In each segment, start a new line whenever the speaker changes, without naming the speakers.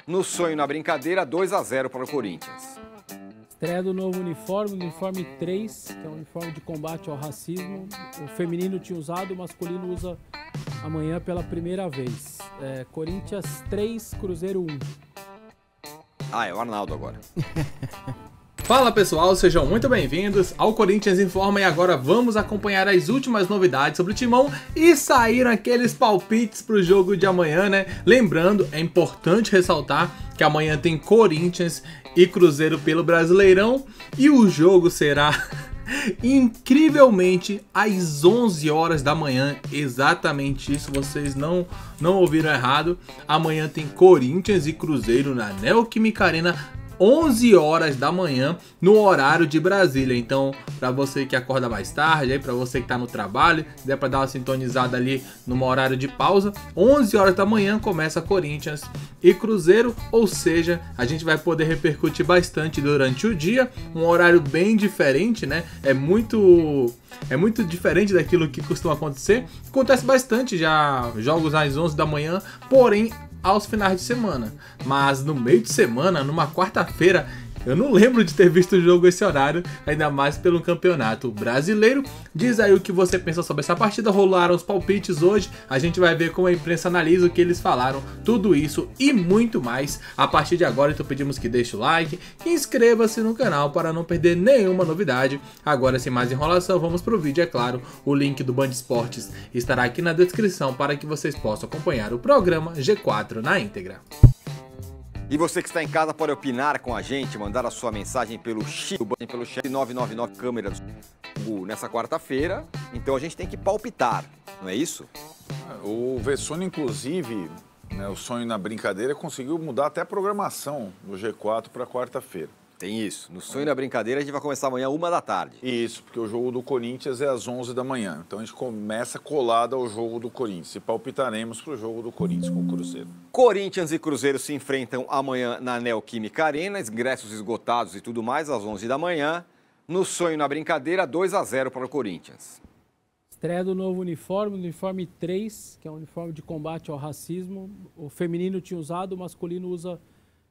No sonho na brincadeira, 2-0 para o Corinthians.
Estreia do novo uniforme 3, que é um uniforme de combate ao racismo. O feminino tinha usado, o masculino usa amanhã pela primeira vez. Corinthians 3, Cruzeiro 1.
É o Arnaldo agora.
Fala pessoal, sejam muito bem-vindos ao Corinthians Informa e agora vamos acompanhar as últimas novidades sobre o Timão e saíram aqueles palpites para o jogo de amanhã, né? Lembrando, é importante ressaltar que amanhã tem Corinthians e Cruzeiro pelo Brasileirão e o jogo será incrivelmente às 11 horas da manhã, exatamente isso, vocês não ouviram errado. Amanhã tem Corinthians e Cruzeiro na Neoquímica Arena, 11 horas da manhã, no horário de Brasília. Então, para você que acorda mais tarde, aí para você que tá no trabalho, der para dar uma sintonizada ali no horário de pausa, 11 horas da manhã começa Corinthians e Cruzeiro, ou seja, a gente vai poder repercutir bastante durante o dia, um horário bem diferente, né? É muito diferente daquilo que costuma acontecer. Acontece bastante já jogos às 11 da manhã, porém aos finais de semana, mas no meio de semana, numa quarta-feira, eu não lembro de ter visto o jogo esse horário, ainda mais pelo campeonato brasileiro. Diz aí o que você pensa sobre essa partida, rolaram os palpites hoje, a gente vai ver como a imprensa analisa o que eles falaram, tudo isso e muito mais a partir de agora. Então pedimos que deixe o like, que inscreva-se no canal para não perder nenhuma novidade. Agora, sem mais enrolação, vamos pro vídeo, é claro, o link do Band Esportes estará aqui na descrição para que vocês possam acompanhar o programa G4 na íntegra.
E você que está em casa pode opinar com a gente, mandar a sua mensagem pelo chat 999 câmeras nessa quarta-feira. Então a gente tem que palpitar, não é isso?
O Vessone, inclusive, né, o sonho na brincadeira, conseguiu mudar até a programação do G4 para quarta-feira.
Tem isso. No sonho na brincadeira a gente vai começar amanhã 1 da tarde.
Isso, porque o jogo do Corinthians é às 11 da manhã. Então a gente começa colado ao jogo do Corinthians. E palpitaremos para o jogo do Corinthians com o Cruzeiro.
Corinthians e Cruzeiro se enfrentam amanhã na Neoquímica Arena. Ingressos esgotados e tudo mais às 11 da manhã. No sonho na brincadeira, 2-0 para o Corinthians.
Estreia do novo uniforme 3, que é um uniforme de combate ao racismo. O feminino tinha usado, o masculino usa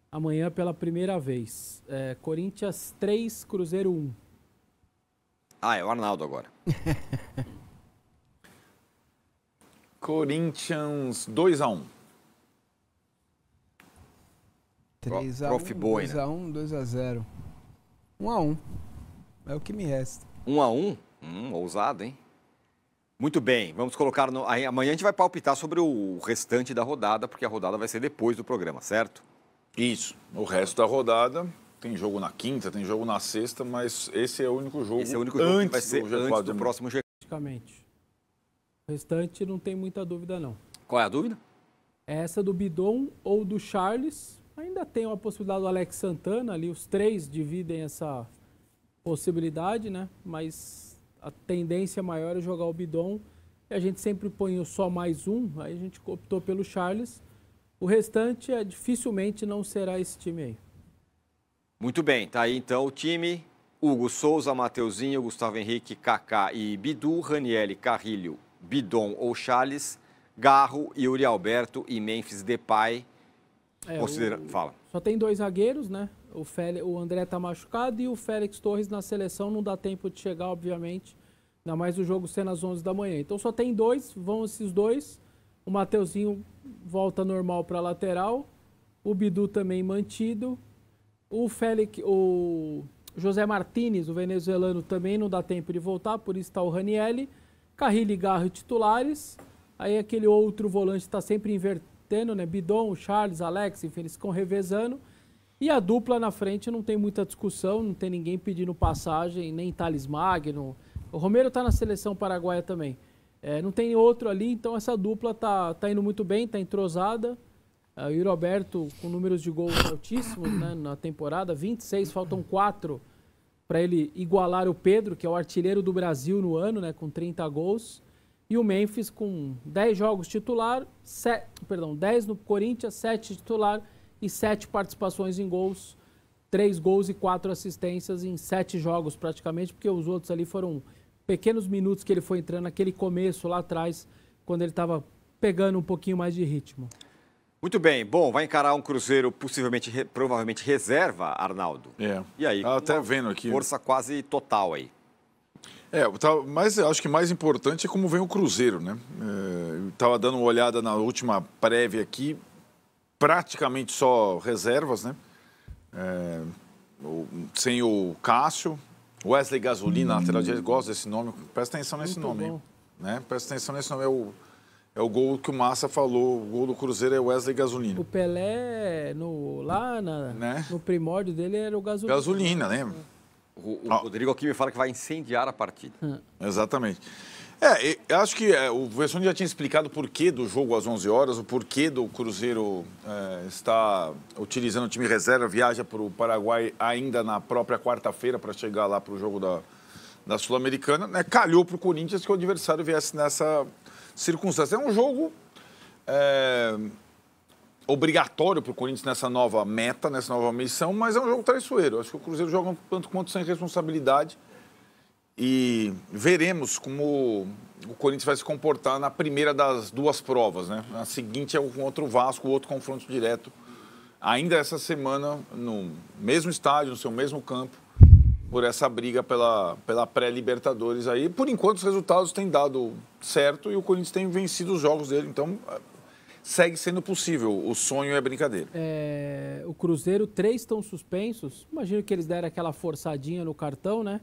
amanhã pela primeira vez. Corinthians 3, Cruzeiro 1.
É o Arnaldo agora.
Corinthians 2-1.
3-1,
Prof. Boina.
2-1, 2-0. 1-1. É o que me resta.
1-1? Ousado, hein? Muito bem, vamos colocar amanhã a gente vai palpitar sobre o restante da rodada, porque a rodada vai ser depois do programa, certo?
Isso. O resto da rodada tem jogo na quinta, tem jogo na sexta, mas esse é o único jogo,
Esse é o único jogo que vai ser antes do próximo G4.
Praticamente. O restante não tem muita dúvida, não.
Qual é a dúvida?
Essa do Bidon ou do Charles. Ainda tem uma possibilidade do Alex Santana ali. Os três dividem essa possibilidade, né? Mas a tendência maior é jogar o Bidon. E a gente sempre põe só mais um. Aí a gente optou pelo Charles. O restante dificilmente não será esse time aí.
Muito bem, tá aí então o time: Hugo Souza, Mateuzinho, Gustavo Henrique, Kaká e Bidu, Ranieri, Carrilho, Bidon ou Charles, Garro, Yuri Alberto e Memphis Depay. Fala.
Só tem 2 zagueiros, né? O André tá machucado e o Félix Torres na seleção não dá tempo de chegar, obviamente. Ainda mais o jogo sendo às 11 da manhã. Então só tem 2, vão esses 2. O Mateuzinho volta normal para lateral. O Bidu também mantido. O José Martínez, o venezuelano, também não dá tempo de voltar, por isso está o Ranieri. Carrilho e Garro titulares. Aí aquele outro volante está sempre invertendo, né? Bidon, Charles, Alex, enfim, eles ficam revezando. E a dupla na frente não tem muita discussão, não tem ninguém pedindo passagem, nem Thales Magno. O Romero está na seleção paraguaia também. Não tem outro ali, então essa dupla tá indo muito bem, tá entrosada. O Yuri Alberto com números de gols altíssimos, né, na temporada, 26, faltam 4 para ele igualar o Pedro, que é o artilheiro do Brasil no ano, né, com 30 gols. E o Memphis com 10 jogos titular, 10 no Corinthians, 7 titular e 7 participações em gols, 3 gols e 4 assistências em 7 jogos praticamente, porque os outros ali foram pequenos minutos que ele foi entrando naquele começo lá atrás, quando ele estava pegando um pouquinho mais de ritmo.
Muito bem. Bom, vai encarar um Cruzeiro provavelmente reserva, Arnaldo. E aí?
Até vendo aqui.
Força quase total aí.
Mas acho que mais importante é como vem o Cruzeiro, né? Eu estava dando uma olhada na última prévia aqui, praticamente só reservas, né? Sem o Cássio, Wesley Gasolina, lateral direito, gosto desse nome, presta atenção nesse
Muito
nome,
bom.
né? Presta atenção nesse nome, é o gol que o Massa falou, o gol do Cruzeiro é Wesley Gasolina.
O Pelé, no primórdio dele, era o Gasolina.
Gasolina, né?
O Rodrigo aqui me fala que vai incendiar a partida.
Exatamente. Eu acho que o Vessone já tinha explicado o porquê do jogo às 11 horas, o porquê do Cruzeiro estar utilizando o time reserva, viaja para o Paraguai ainda na própria quarta-feira para chegar lá para o jogo da Sul-Americana. Né? Calhou para o Corinthians que o adversário viesse nessa circunstância. É um jogo obrigatório para o Corinthians nessa nova meta, nessa nova missão, mas é um jogo traiçoeiro. Acho que o Cruzeiro joga um tanto quanto sem responsabilidade e veremos como o Corinthians vai se comportar na primeira das duas provas, né? A seguinte é o contra o Vasco, o outro confronto direto, ainda essa semana, no mesmo estádio, no seu mesmo campo, por essa briga pela pré-Libertadores aí. Por enquanto, os resultados têm dado certo e o Corinthians tem vencido os jogos dele, então segue sendo possível. O sonho é brincadeira.
O Cruzeiro, 3 estão suspensos. Imagino que eles deram aquela forçadinha no cartão, né?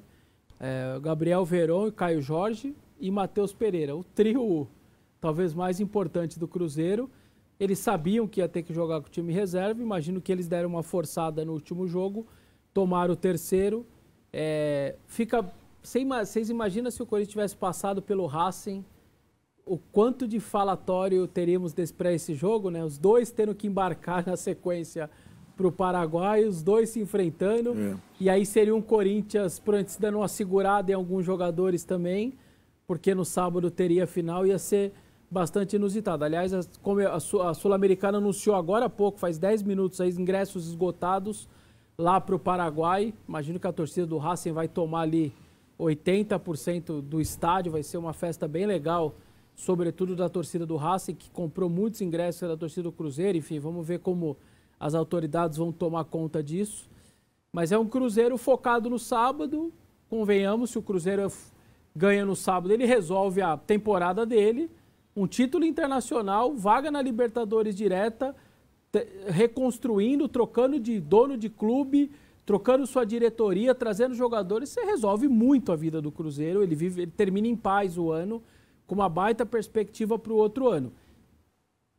Gabriel Veron e Caio Jorge e Matheus Pereira. O trio talvez mais importante do Cruzeiro. Eles sabiam que ia ter que jogar com o time reserva. Imagino que eles deram uma forçada no último jogo, tomaram o terceiro. Vocês imaginam se o Corinthians tivesse passado pelo Racing, o quanto de falatório teríamos para esse jogo, né? Os dois tendo que embarcar na sequência para o Paraguai, os dois se enfrentando. E aí seria um Corinthians dando uma segurada em alguns jogadores também, porque no sábado teria final, ia ser bastante inusitado. Aliás, como a Sul-Americana anunciou agora há pouco, faz 10 minutos, aí, ingressos esgotados lá para o Paraguai. Imagino que a torcida do Racing vai tomar ali 80% do estádio, vai ser uma festa bem legal, sobretudo da torcida do Racing, que comprou muitos ingressos da torcida do Cruzeiro. Enfim, vamos ver como as autoridades vão tomar conta disso. Mas é um Cruzeiro focado no sábado. Convenhamos, se o Cruzeiro ganha no sábado, ele resolve a temporada dele. Um título internacional, vaga na Libertadores direta, reconstruindo, trocando de dono de clube, trocando sua diretoria, trazendo jogadores. Você resolve muito a vida do Cruzeiro. Ele termina em paz o ano, com uma baita perspectiva para o outro ano.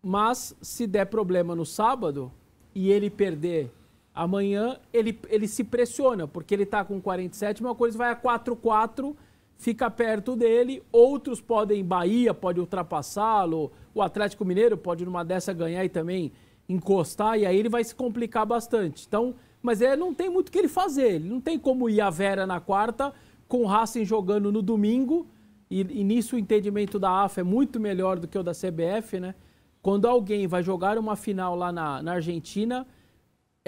Mas, se der problema no sábado e ele perder amanhã, ele se pressiona, porque ele está com 47, uma coisa vai a 4-4, fica perto dele, outros podem, Bahia pode ultrapassá-lo, o Atlético Mineiro pode numa dessa ganhar e também encostar, e aí ele vai se complicar bastante. Então, mas não tem muito o que ele fazer, ele não tem como ir a Vera na quarta, com o Racing jogando no domingo, e nisso o entendimento da AFA é muito melhor do que o da CBF, né? Quando alguém vai jogar uma final lá na Argentina,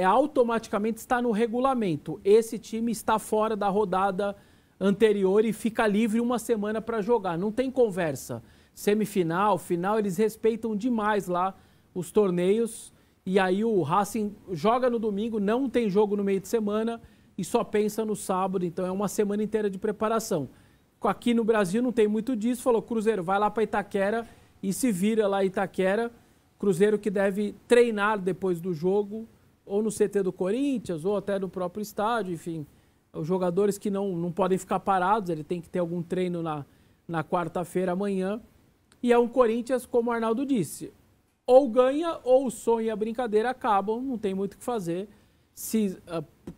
automaticamente está no regulamento. Esse time está fora da rodada anterior e fica livre uma semana para jogar. Não tem conversa. Semifinal, final, eles respeitam demais lá os torneios. E aí o Racing joga no domingo, não tem jogo no meio de semana e só pensa no sábado. Então é uma semana inteira de preparação. Aqui no Brasil não tem muito disso. Falou, Cruzeiro, vai lá para Itaquera e se vira lá em Itaquera. Cruzeiro que deve treinar depois do jogo, ou no CT do Corinthians, ou até no próprio estádio, enfim. Os jogadores que não podem ficar parados, ele tem que ter algum treino na quarta-feira amanhã. E é um Corinthians, como o Arnaldo disse, ou ganha ou o sonho e a brincadeira acabam, não tem muito o que fazer.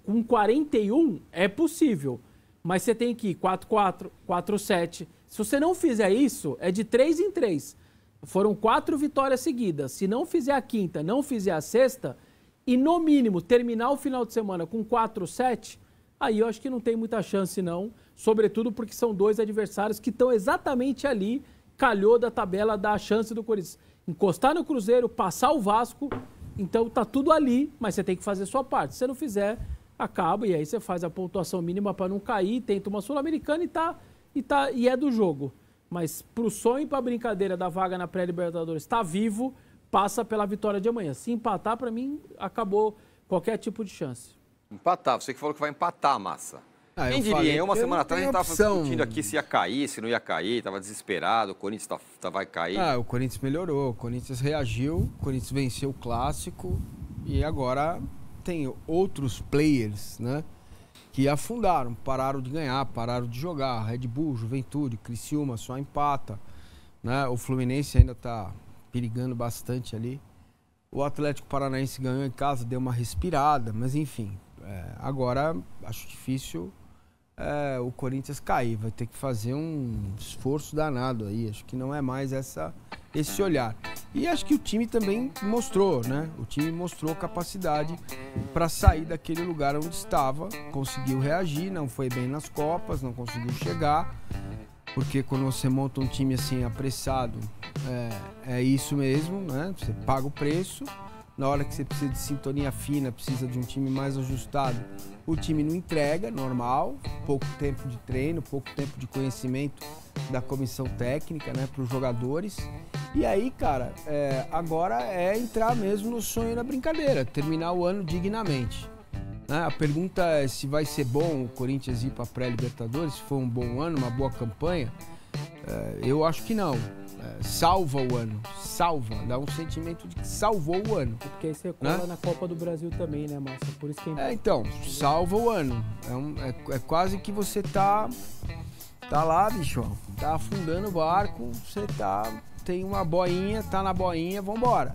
Com 41 é possível, mas você tem que ir 4-4, 4-7. Se você não fizer isso, é de 3 em 3. Foram 4 vitórias seguidas. Se não fizer a quinta, não fizer a sexta, e no mínimo terminar o final de semana com 4-7, aí eu acho que não tem muita chance não, sobretudo porque são 2 adversários que estão exatamente ali, calhou da tabela da chance do Corinthians. Encostar no Cruzeiro, passar o Vasco, então tá tudo ali, mas você tem que fazer a sua parte. Se você não fizer, acaba, e aí você faz a pontuação mínima para não cair, tenta uma Sul-Americana e é do jogo. Mas pro sonho e pra brincadeira da vaga na pré-Libertadores está vivo, passa pela vitória de amanhã. Se empatar, para mim, acabou qualquer tipo de chance.
Empatar, você que falou que vai empatar, Massa. Quem diria?
Falei,
Uma semana atrás a gente estava
opção.
discutindo aqui se ia cair, se não ia cair, estava desesperado, o Corinthians vai cair.
O Corinthians melhorou, o Corinthians reagiu, o Corinthians venceu o Clássico e agora tem outros players, né, que afundaram, pararam de ganhar, pararam de jogar. Red Bull, Juventude, Criciúma só empata, né? O Fluminense ainda está perigando bastante ali. O Atlético Paranaense ganhou em casa, deu uma respirada, mas enfim, agora acho difícil o Corinthians cair, vai ter que fazer um esforço danado aí, acho que não é mais esse olhar. E acho que o time também mostrou, né? O time mostrou capacidade para sair daquele lugar onde estava, conseguiu reagir, não foi bem nas Copas, não conseguiu chegar, porque quando você monta um time assim apressado, é isso mesmo, né? Você paga o preço. Na hora que você precisa de sintonia fina, precisa de um time mais ajustado, o time não entrega, normal, pouco tempo de treino, pouco tempo de conhecimento da comissão técnica, né, para os jogadores. E aí, cara, agora é entrar mesmo no sonho da brincadeira, terminar o ano dignamente. Né? A pergunta é se vai ser bom o Corinthians ir para a pré-Libertadores, se for um bom ano, uma boa campanha. Eu acho que não. Salva o ano, dá um sentimento de que salvou o ano.
Porque aí você cola na Copa do Brasil também, né, Massa? Por isso que
então, salva o ano. É quase que você tá lá, bicho, tá afundando o barco, você tem uma boinha, tá na boinha, vambora.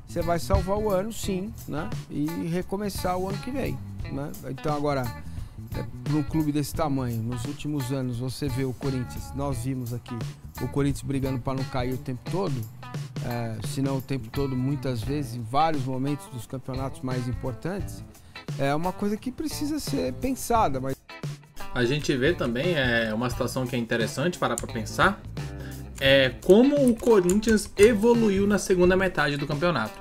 Você vai salvar o ano, sim, né? E recomeçar o ano que vem, né? Então agora, para um clube desse tamanho, nos últimos anos você vê o Corinthians, nós vimos aqui o Corinthians brigando para não cair o tempo todo, se não o tempo todo, muitas vezes, em vários momentos dos campeonatos mais importantes, é uma coisa que precisa ser pensada. Mas
a gente vê também, uma situação que é interessante para pensar, como o Corinthians evoluiu na segunda metade do campeonato,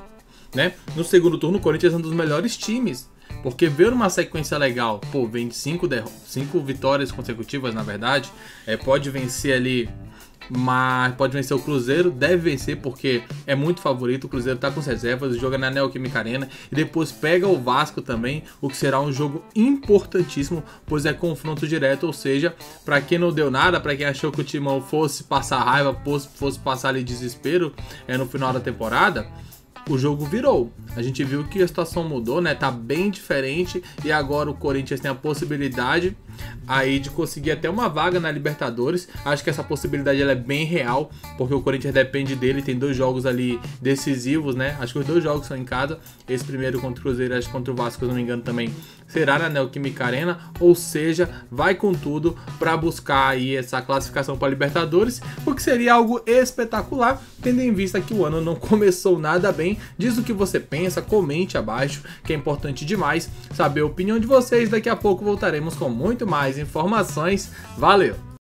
né? No segundo turno, o Corinthians é um dos melhores times, porque veio uma sequência legal, vem 5 vitórias consecutivas, na verdade, pode vencer ali, mas pode vencer o Cruzeiro, deve vencer porque é muito favorito, o Cruzeiro tá com as reservas, joga na Neoquímica Arena e depois pega o Vasco também, o que será um jogo importantíssimo, pois é confronto direto, ou seja, para quem não deu nada, para quem achou que o Timão fosse passar raiva, fosse passar ali desespero no final da temporada, o jogo virou. A gente viu que a situação mudou, né? Tá bem diferente e agora o Corinthians tem a possibilidade aí de conseguir até uma vaga na Libertadores. Acho que essa possibilidade ela é bem real, porque o Corinthians depende dele, tem 2 jogos ali decisivos, né? Acho que os 2 jogos são em casa. Esse primeiro contra o Cruzeiro, acho que contra o Vasco, se não me engano, também será na Neoquímica Arena, ou seja, vai com tudo para buscar aí essa classificação para Libertadores, o que seria algo espetacular, tendo em vista que o ano não começou nada bem. Diz o que você pensa, comente abaixo, que é importante demais saber a opinião de vocês. Daqui a pouco voltaremos com muito mais informações. Valeu!